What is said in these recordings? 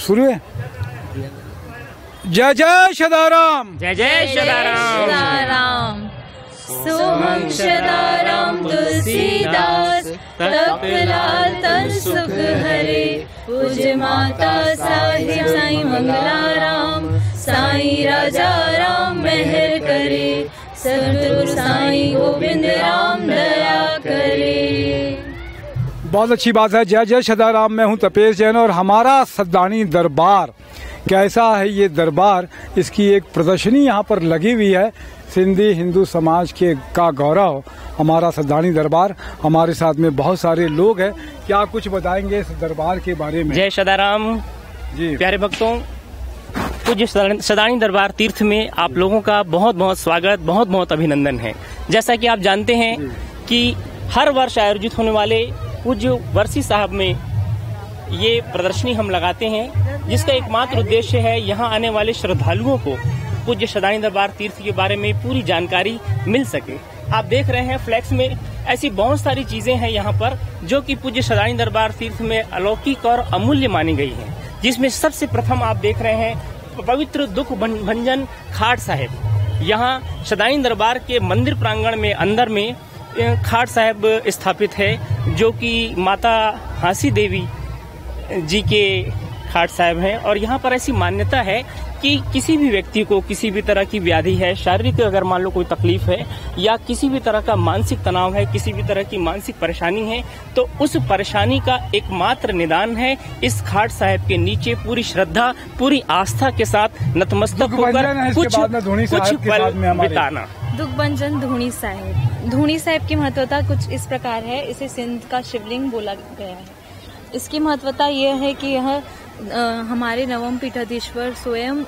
शुरू है। जय जय सदाराम, जय जय सदाराम। सोहम सदाराम तुलसीदास, तप्त लाल तन सुख हरे। पूज्य माता साहिब साईं मंगलाराम, साईं राजा राम मेहर करे। सतगुरु साईं गोविंद राम दया करे। बहुत अच्छी बात है। जय जय सदाराम। मैं हूं तपेश जैन और हमारा सद्दानी दरबार कैसा है ये दरबार, इसकी एक प्रदर्शनी यहाँ पर लगी हुई है। सिंधी हिंदू समाज के का गौरव हमारा सद्दानी दरबार। हमारे साथ में बहुत सारे लोग हैं। क्या कुछ बताएंगे इस दरबार के बारे में? जय सदाराम जी। प्यारे भक्तों, पूज्य सदानी दरबार तीर्थ में आप लोगों का बहुत बहुत स्वागत, बहुत बहुत अभिनंदन है। जैसा कि आप जानते हैं कि हर वर्ष आयोजित होने वाले पूज्य वर्सी साहब में ये प्रदर्शनी हम लगाते हैं, जिसका एकमात्र उद्देश्य है यहाँ आने वाले श्रद्धालुओं को पूज्य सदानी दरबार तीर्थ के बारे में पूरी जानकारी मिल सके। आप देख रहे हैं फ्लैक्स में ऐसी बहुत सारी चीजें हैं यहाँ पर जो कि पूज्य सदानी दरबार तीर्थ में अलौकिक और अमूल्य मानी गई हैं, जिसमें सबसे प्रथम आप देख रहे हैं पवित्र दुख भंजन खाट साहिब। यहाँ सदानी दरबार के मंदिर प्रांगण में अंदर में खाट साहिब स्थापित है, जो कि माता हाँसी देवी जी के खाट साहिब हैं। और यहाँ पर ऐसी मान्यता है कि किसी भी व्यक्ति को किसी भी तरह की व्याधि है, शारीरिक अगर मान लो कोई तकलीफ है या किसी भी तरह का मानसिक तनाव है, किसी भी तरह की मानसिक परेशानी है, तो उस परेशानी का एकमात्र निदान है इस खाट साहिब के नीचे पूरी श्रद्धा, पूरी आस्था के साथ नतमस्तक होकर कुछ पल बिताना। दुख भंजन धूणी साहिब। धूणी साहिब की महत्वता कुछ इस प्रकार है। इसे सिंध का शिवलिंग बोला गया है। इसकी महत्वता यह है कि यह हमारे नवम पीठाधीश्वर स्वयं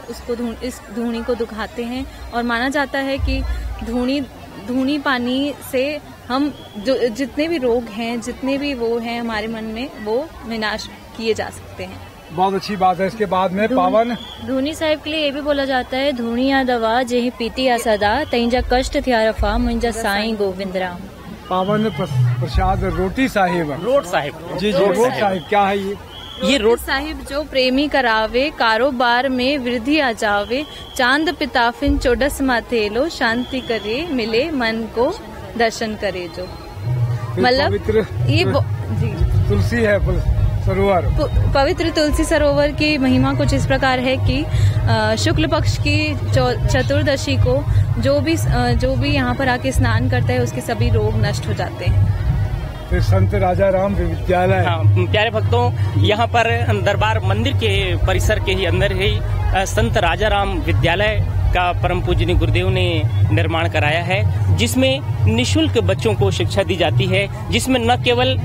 इस धूणी को दुखाते हैं और माना जाता है कि धूणी पानी से हम जितने भी रोग हैं, जितने भी वो हैं हमारे मन में, वो विनाश किए जा सकते हैं। बहुत अच्छी बात है। इसके बाद में पावन धूणी साहिब के लिए ये भी बोला जाता है, धूणी या दवा जेही पीती या सदा, तैंजा कष्ट थिया रफा मुंजा साईं गोविंद राम। पावन प्रसाद रोटी साहिब। रोट साहिब जी जी। रोट साहिब क्या है ये रोट साहिब जो प्रेमी करावे, कारोबार में वृद्धि आ जावे। चांद पिताफिन चौडस माथेलो, शांति करे मिले मन को दर्शन करे जो। मतलब ये जी तुलसी है सरोवर। पवित्र तुलसी सरोवर की महिमा कुछ इस प्रकार है कि शुक्ल पक्ष की चतुर्दशी को जो भी यहाँ पर आके स्नान करता है उसके सभी रोग नष्ट हो जाते हैं। फिर संत राजा राम विद्यालय। हाँ, प्यारे भक्तों, यहाँ पर दरबार मंदिर के परिसर के ही अंदर ही संत राजा राम विद्यालय का परम पूजनीय गुरुदेव ने निर्माण कराया है, जिसमें निःशुल्क बच्चों को शिक्षा दी जाती है, जिसमें न केवल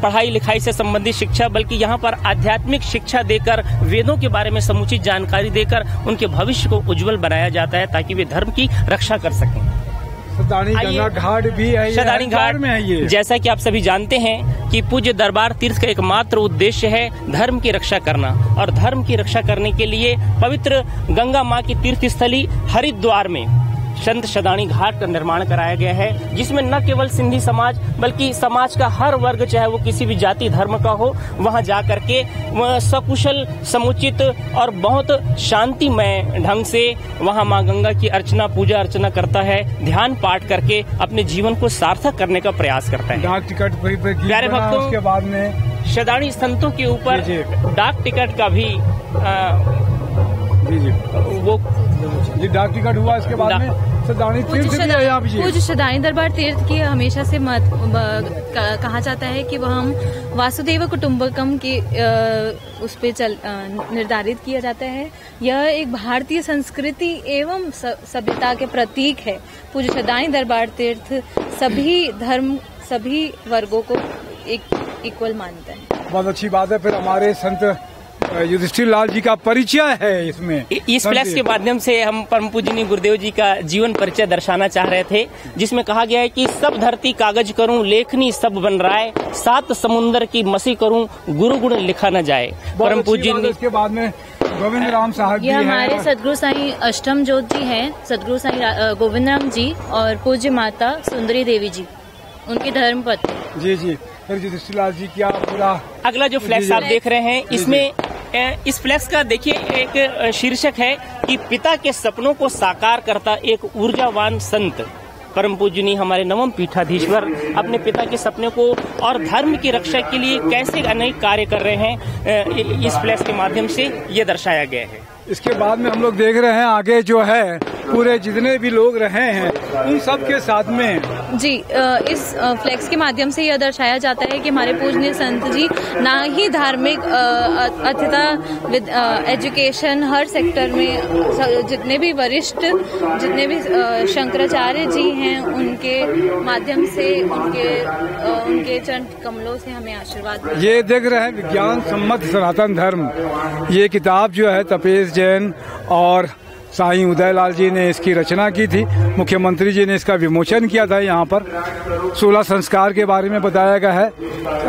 पढ़ाई लिखाई से संबंधित शिक्षा बल्कि यहाँ पर आध्यात्मिक शिक्षा देकर, वेदों के बारे में समुचित जानकारी देकर उनके भविष्य को उज्जवल बनाया जाता है, ताकि वे धर्म की रक्षा कर सकें। सदानी गंगा घाट भी है, सदानी घाट में है ये। जैसा कि आप सभी जानते हैं कि पूज्य दरबार तीर्थ का एकमात्र उद्देश्य है धर्म की रक्षा करना, और धर्म की रक्षा करने के लिए पवित्र गंगा माँ की तीर्थ स्थली हरिद्वार में संत सदानी घाट का निर्माण कराया गया है, जिसमें न केवल सिंधी समाज बल्कि समाज का हर वर्ग, चाहे वो किसी भी जाति धर्म का हो, वहां जा करके सकुशल, समुचित और बहुत शांतिमय ढंग से वहां मां गंगा की अर्चना, पूजा अर्चना करता है, ध्यान पाठ करके अपने जीवन को सार्थक करने का प्रयास करता है। डाक टिकट प्यारे भक्तों, उसके बाद में सदानी संतों के ऊपर डाक टिकट का भी वो डाक टिकट हुआ। इसके बाद में सदानी तीर्थ भी है यहाँ पे। पूज्य सदानी दरबार तीर्थ की हमेशा से कहा जाता है कि वह हम वासुदेव कुटुम्बकम के उस पे निर्धारित किया जाता है। यह एक भारतीय संस्कृति एवं सभ्यता के प्रतीक है। पूज्य सदानी दरबार तीर्थ सभी धर्म, सभी वर्गों को एक इक्वल मानता है। बहुत अच्छी बात है। फिर हमारे संत युधिष्ठिर लाल जी का परिचय है इसमें। इस फ्लैक्स के माध्यम से हम परम पूजनीय गुरुदेव जी का जीवन परिचय दर्शाना चाह रहे थे, जिसमें कहा गया है कि सब धरती कागज करूं, लेखनी सब बन राय, सात समुंदर की मसी करूं, गुरु गुण लिखा न जाए। परम पूजनीय इसके बाद में गोविंद राम साहब ये हमारे सदगुरु साईं अष्टम ज्योत जी हैं, सदगुरु साईं गोविंद राम जी और पूज्य माता सुंदरी देवी जी, उनकी धर्मपत्नी। जी जी। फिर युधिष्ठिर लाल जी क्या पूरा अगला जो फ्लैक्स आप देख रहे हैं, इसमें इस फ्लैक्स का देखिए एक शीर्षक है कि पिता के सपनों को साकार करता एक ऊर्जावान संत। परम पूजनीय हमारे नवम पीठाधीश्वर अपने पिता के सपने को और धर्म की रक्षा के लिए कैसे अनेक कार्य कर रहे हैं, इस फ्लैक्स के माध्यम से ये दर्शाया गया है। इसके बाद में हम लोग देख रहे हैं आगे जो है पूरे जितने भी लोग रहे हैं उन सब के साथ में जी इस फ्लैक्स के माध्यम से यह दर्शाया जाता है कि हमारे पूजनीय संत जी ना ही धार्मिक अथवा एजुकेशन हर सेक्टर में जितने भी वरिष्ठ जितने भी शंकराचार्य जी हैं उनके माध्यम से उनके चरण कमलों से हमें आशीर्वाद। ये देख रहे हैं विज्ञान सम्मत सनातन धर्म, ये किताब जो है तपेश जैन और साईं उदयलाल जी ने इसकी रचना की थी। मुख्यमंत्री जी ने इसका विमोचन किया था। यहाँ पर 16 संस्कार के बारे में बताया गया है।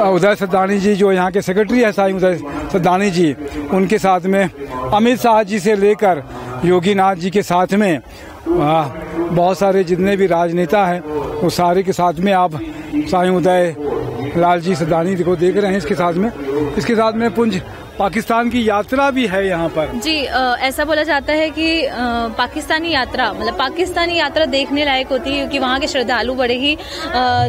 उदय सदानी जी जो यहाँ के सेक्रेटरी है, साईं उदय सदानी जी, उनके साथ में अमित शाह जी से लेकर योगीनाथ जी के साथ में बहुत सारे जितने भी राजनेता हैं वो सारे के साथ में आप साईं उदय लाल जी सदानी को देख रहे हैं। इसके साथ में पुंज पाकिस्तान की यात्रा भी है यहाँ पर। जी ऐसा बोला जाता है कि पाकिस्तानी यात्रा देखने लायक होती है, क्योंकि वहाँ के श्रद्धालु बड़े ही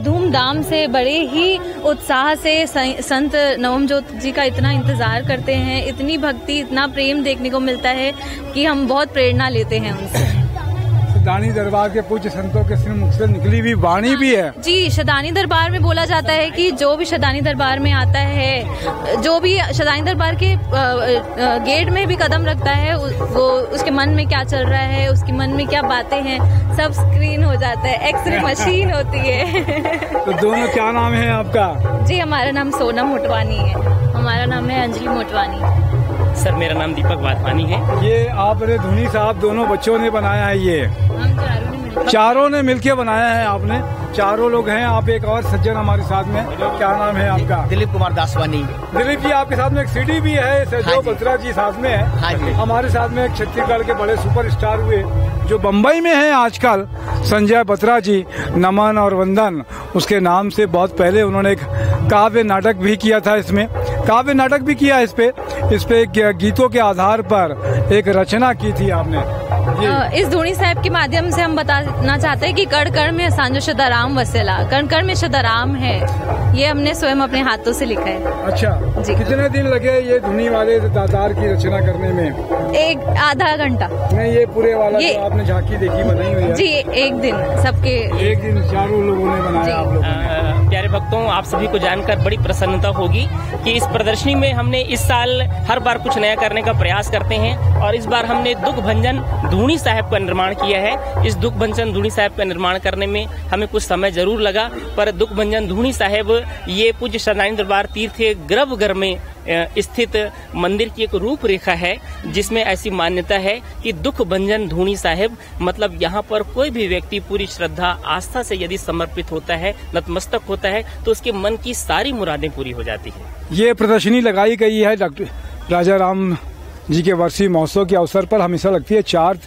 धूमधाम से, बड़े ही उत्साह से संत नवम ज्योत जी का इतना इंतजार करते हैं। इतनी भक्ति, इतना प्रेम देखने को मिलता है कि हम बहुत प्रेरणा लेते हैं उनसे। शदानी दरबार के पूज्य संतों के मुख से निकली हुई वाणी भी है। जी, शदानी दरबार में बोला जाता है कि जो भी शदानी दरबार में आता है, जो भी शदानी दरबार के गेट में भी कदम रखता है, वो उसके मन में क्या चल रहा है, उसके मन में क्या बातें हैं, सब स्क्रीन हो जाता है। एक्सरे मशीन होती है। तो दोनों क्या नाम है आपका? जी, हमारा नाम सोनम मोटवानी है। हमारा नाम है अंजलि मोटवानी। सर, मेरा नाम दीपक वाधवानी है। ये आपने धुनी साहब दोनों बच्चों ने बनाया है? ये हम चारों ने मिलके बनाया है आपने? चारों लोग हैं। आप एक और सज्जन हमारे साथ में, क्या नाम है आपका? दिलीप कुमार दासवानी। दिलीप जी, आपके साथ में एक सीडी भी है, जो बत्रा जी साथ में है। हाँ जी। हमारे साथ में एक छत्तीसगढ़ के बड़े सुपरस्टार हुए जो बम्बई में हैं आजकल, संजय बत्रा जी, नमन और वंदन, उसके नाम से बहुत पहले उन्होंने एक काव्य नाटक भी किया था। काव्य नाटक भी किया इस पे गीतों के आधार पर एक रचना की थी आपने। इस धूनी साहब के माध्यम से हम बताना चाहते हैं कि कण कण में सांजो सदाराम वसेला, कण कण में सदाराम है। ये हमने स्वयं अपने हाथों से लिखा है। अच्छा जी। कितने दिन लगे ये धुनी वाले दातार की रचना करने में? एक आधा घंटा। नहीं, ये पूरे वाला जो आपने झांकी देखी बनाई हुई है? जी, एक दिन सबके। एक दिन चारों लोगों ने बनाया आप लोगों ने। प्यारे भक्तों, आप सभी को जानकर बड़ी प्रसन्नता होगी कि इस प्रदर्शनी में हमने इस साल हर बार कुछ नया करने का प्रयास करते हैं, और इस बार हमने दुख भंजन धूनी साहब का निर्माण किया है। इस दुख भंजन धूनी साहब का निर्माण करने में हमें कुछ समय जरूर लगा, पर दुख भंजन धूनी साहब ये पूज्य शदानी दरबार तीर्थ गर्भगृह में स्थित मंदिर की एक रूपरेखा है, जिसमें ऐसी मान्यता है कि दुख भंजन धूनी साहिब मतलब यहाँ पर कोई भी व्यक्ति पूरी श्रद्धा आस्था से यदि समर्पित होता है, नतमस्तक होता है, तो उसके मन की सारी मुरादें पूरी हो जाती है। ये प्रदर्शनी लगाई गई है डॉक्टर राजा राम जी के वर्षीय महोत्सव के अवसर पर। हमेशा लगती है 4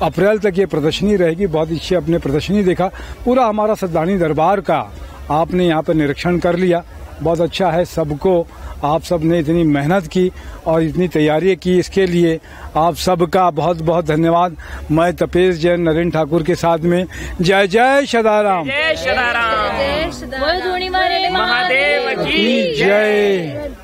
अप्रैल तक ये प्रदर्शनी रहेगी। बहुत अच्छी आपने प्रदर्शनी देखा, पूरा हमारा सदानी दरबार का आपने यहाँ पर निरीक्षण कर लिया। बहुत अच्छा है। सबको आप सब ने इतनी मेहनत की और इतनी तैयारी की, इसके लिए आप सबका बहुत बहुत धन्यवाद। मैं तपेश जैन नरेंद्र ठाकुर के साथ में जय जय सदाराम। जय सदाराम। जय सदाराम। महादेव की जय।